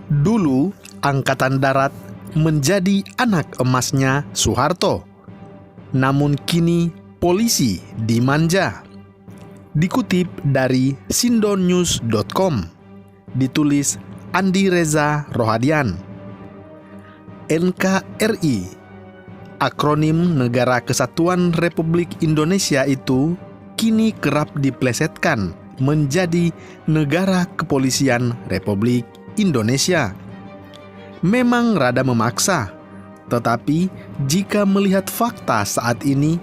Dulu, Angkatan Darat menjadi anak emasnya Soeharto. Namun kini polisi dimanja. Dikutip dari sindonews.com, ditulis Andi Reza Rohadian. NKRI, akronim Negara Kesatuan Republik Indonesia itu kini kerap diplesetkan menjadi Negara Kepolisian Republik Indonesia. Memang rada memaksa, tetapi jika melihat fakta saat ini,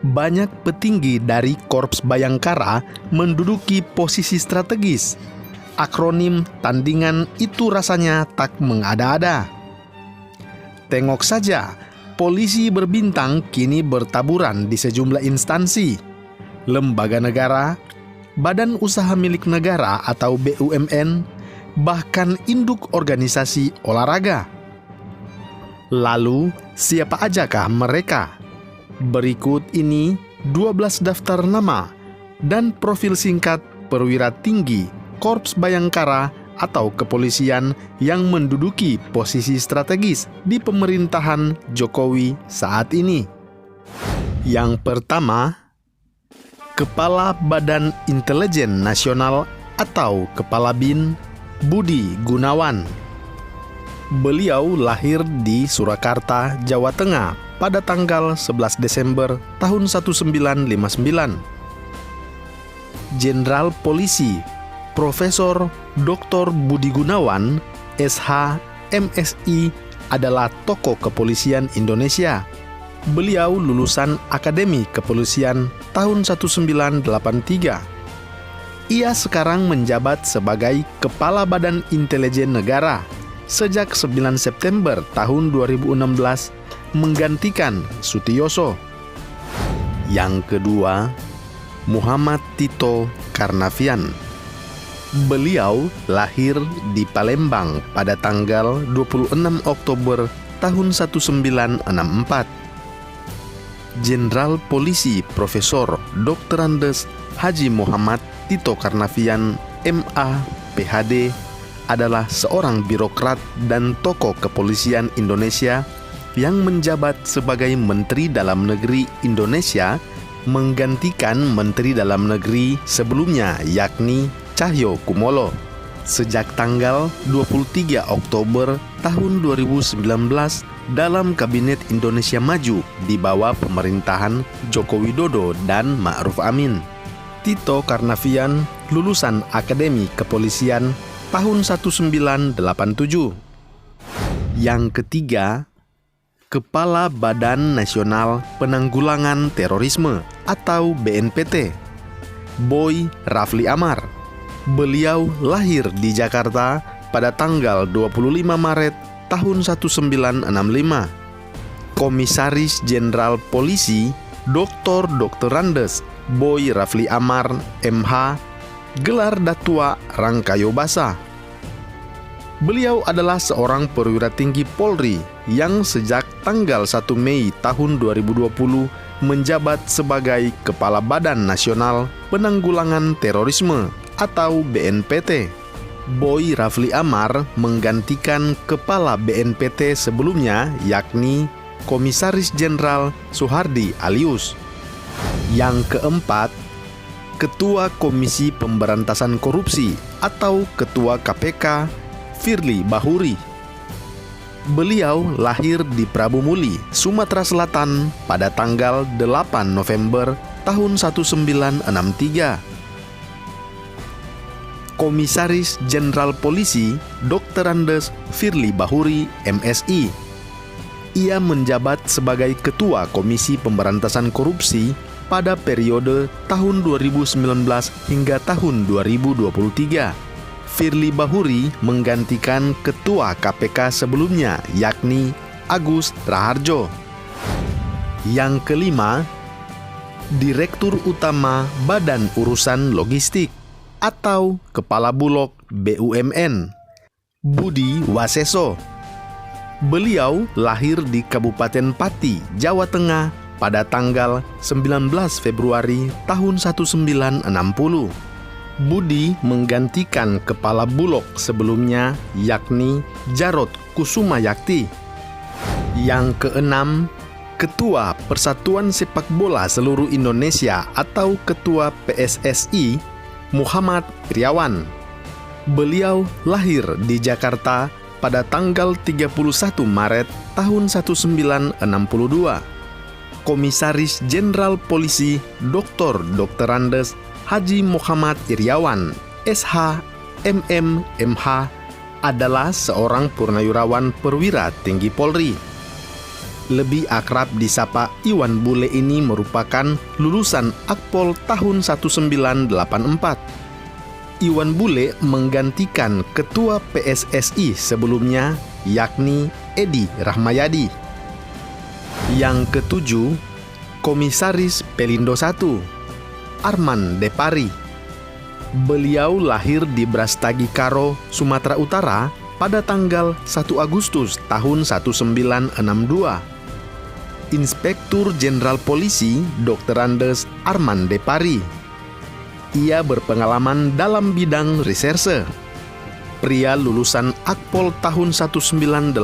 banyak petinggi dari Korps Bayangkara menduduki posisi strategis. Akronim tandingan itu rasanya tak mengada-ada. Tengok saja, polisi berbintang kini bertaburan di sejumlah instansi, lembaga negara, badan usaha milik negara atau BUMN, bahkan induk organisasi olahraga. Lalu, siapa ajakah mereka? Berikut ini 12 daftar nama dan profil singkat perwira tinggi Korps Bayangkara atau kepolisian yang menduduki posisi strategis di pemerintahan Jokowi saat ini. Yang pertama, Kepala Badan Intelijen Nasional atau Kepala BIN, Budi Gunawan. Beliau lahir di Surakarta, Jawa Tengah pada tanggal 11 Desember tahun 1959. Jenderal Polisi Profesor Dr. Budi Gunawan, SH, MSI, adalah tokoh kepolisian Indonesia. Beliau lulusan Akademi Kepolisian tahun 1983. Ia sekarang menjabat sebagai Kepala Badan Intelijen Negara sejak 9 September tahun 2016 menggantikan Sutioso. Yang kedua, Muhammad Tito Karnavian. Beliau lahir di Palembang pada tanggal 26 Oktober tahun 1964. Jenderal Polisi Profesor Dr. Andes Haji Muhammad Tito Karnavian, MA, PhD, adalah seorang birokrat dan tokoh kepolisian Indonesia yang menjabat sebagai Menteri Dalam Negeri Indonesia menggantikan Menteri Dalam Negeri sebelumnya yakni Cahyo Kumolo sejak tanggal 23 Oktober tahun 2019 dalam Kabinet Indonesia Maju di bawah pemerintahan Joko Widodo dan Ma'ruf Amin. Tito Karnavian lulusan Akademi Kepolisian tahun 1987. Yang ketiga, Kepala Badan Nasional Penanggulangan Terorisme atau BNPT, Boy Rafli Amar. Beliau lahir di Jakarta pada tanggal 25 Maret tahun 1965. Komisaris Jenderal Polisi Dr. Andes Boy Rafli Amar, MH, gelar Datua Rangkayo Basa. Beliau adalah seorang perwira tinggi Polri yang sejak tanggal 1 Mei tahun 2020 menjabat sebagai Kepala Badan Nasional Penanggulangan Terorisme atau BNPT. Boy Rafli Amar menggantikan Kepala BNPT sebelumnya yakni Komisaris Jenderal Suhardi Alius. Yang keempat, Ketua Komisi Pemberantasan Korupsi atau Ketua KPK Firly Bahuri. Beliau lahir di Prabu Muli, Sumatera Selatan pada tanggal 8 November tahun 1963. Komisaris Jenderal Polisi Dr. Andes Firly Bahuri, MSI. Ia menjabat sebagai Ketua Komisi Pemberantasan Korupsi pada periode tahun 2019 hingga tahun 2023. Firly Bahuri menggantikan Ketua KPK sebelumnya yakni Agus Raharjo. Yang kelima, Direktur Utama Badan Urusan Logistik atau Kepala Bulog BUMN, Budi Waseso. Beliau lahir di Kabupaten Pati, Jawa Tengah pada tanggal 19 Februari tahun 1960. Budi menggantikan kepala Bulog sebelumnya, yakni Jarod Kusumayakti. Yang keenam, Ketua Persatuan Sepak Bola Seluruh Indonesia atau Ketua PSSI, Muhammad Iriawan. Beliau lahir di Jakarta pada tanggal 31 Maret tahun 1962. Komisaris Jenderal Polisi Dr. Andes Haji Muhammad Iriawan, SH, MM, MH, adalah seorang purnawirawan perwira tinggi Polri. Lebih akrab disapa Iwan Bule ini merupakan lulusan Akpol tahun 1984. Iwan Bule menggantikan Ketua PSSI sebelumnya, yakni Edi Rahmayadi. Yang ketujuh, Komisaris Pelindo I, Arman Depari. Beliau lahir di Brastagi Karo, Sumatera Utara pada tanggal 1 Agustus tahun 1962. Inspektur Jenderal Polisi Dr. Andes Arman Depari. Ia berpengalaman dalam bidang reserse. Pria lulusan Akpol tahun 1985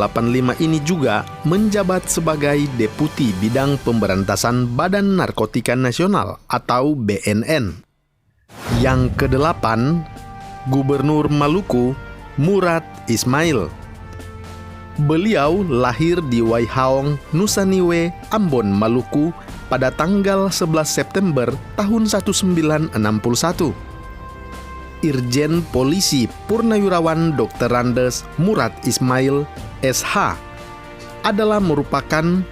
ini juga menjabat sebagai Deputi Bidang Pemberantasan Badan Narkotika Nasional atau BNN. Yang kedelapan, Gubernur Maluku Murad Ismail. Beliau lahir di Waihaong, Nusa Niue, Ambon, Maluku pada tanggal 11 September tahun 1961. Irjen Polisi Purnawirawan Dr. Andes Murad Ismail, SH, adalah merupakan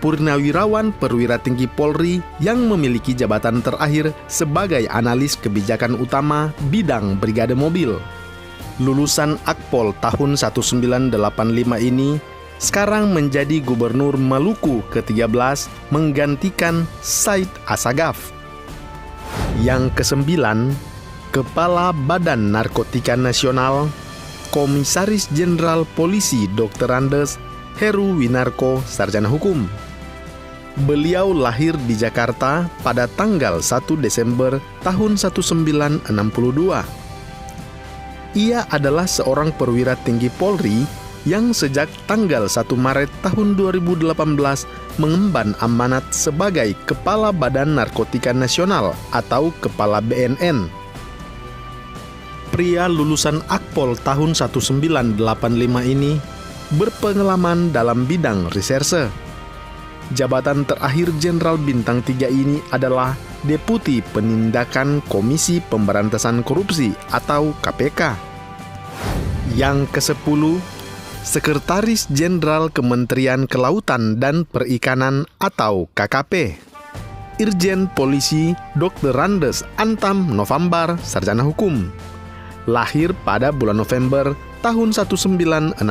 purnawirawan perwira tinggi Polri yang memiliki jabatan terakhir sebagai analis kebijakan utama bidang Brigade Mobil. Lulusan Akpol tahun 1985 ini sekarang menjadi Gubernur Maluku ke-13 menggantikan Said Assagaf. Yang kesembilan, Kepala Badan Narkotika Nasional, Komisaris Jenderal Polisi Dr. Andes Heru Winarko, Sarjana Hukum. Beliau lahir di Jakarta pada tanggal 1 Desember tahun 1962. Ia adalah seorang perwira tinggi Polri yang sejak tanggal 1 Maret tahun 2018 mengemban amanat sebagai Kepala Badan Narkotika Nasional atau Kepala BNN. Pria lulusan Akpol tahun 1985 ini berpengalaman dalam bidang reserse. Jabatan terakhir Jenderal Bintang 3 ini adalah Deputi Penindakan Komisi Pemberantasan Korupsi atau KPK. Yang ke-10, Sekretaris Jenderal Kementerian Kelautan dan Perikanan atau KKP, Irjen Polisi Dr. Andes Antam Novambar, Sarjana Hukum. Lahir pada bulan November tahun 1962.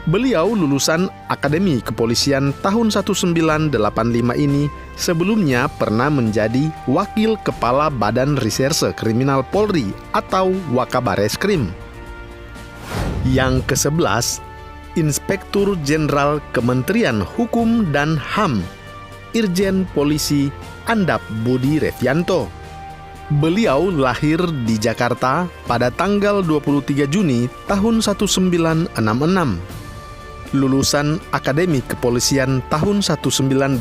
Beliau lulusan Akademi Kepolisian tahun 1985 ini sebelumnya pernah menjadi Wakil Kepala Badan Reserse Kriminal Polri atau Wakabareskrim. Yang ke-11, Inspektur Jenderal Kementerian Hukum dan HAM, Irjen Polisi Andap Budi Revianto. Beliau lahir di Jakarta pada tanggal 23 Juni tahun 1966. Lulusan Akademi Kepolisian tahun 1988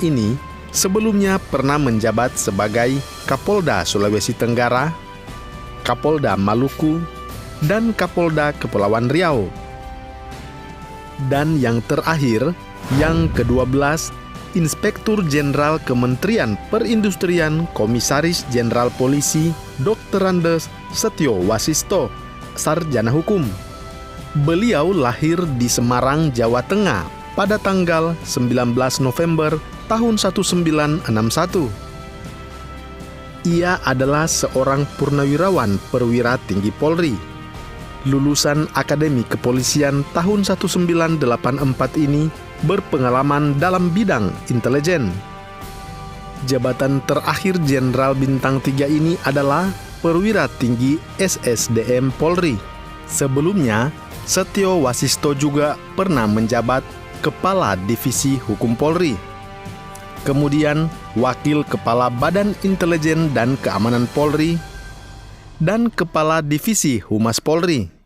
ini sebelumnya pernah menjabat sebagai Kapolda Sulawesi Tenggara, Kapolda Maluku, dan Kapolda Kepulauan Riau. Dan yang terakhir, yang ke-12, Inspektur Jenderal Kementerian Perindustrian Komisaris Jenderal Polisi Dr. Andes Setio Wasisto, Sarjana Hukum. Beliau lahir di Semarang, Jawa Tengah pada tanggal 19 November tahun 1961. Ia adalah seorang purnawirawan perwira tinggi Polri. Lulusan Akademi Kepolisian tahun 1984 ini berpengalaman dalam bidang intelijen. Jabatan terakhir Jenderal Bintang 3 ini adalah perwira tinggi SSDM Polri. Sebelumnya, Setio Wasisto juga pernah menjabat Kepala Divisi Hukum Polri. kemudian Wakil Kepala Badan Intelijen dan Keamanan Polri, dan Kepala Divisi Humas Polri.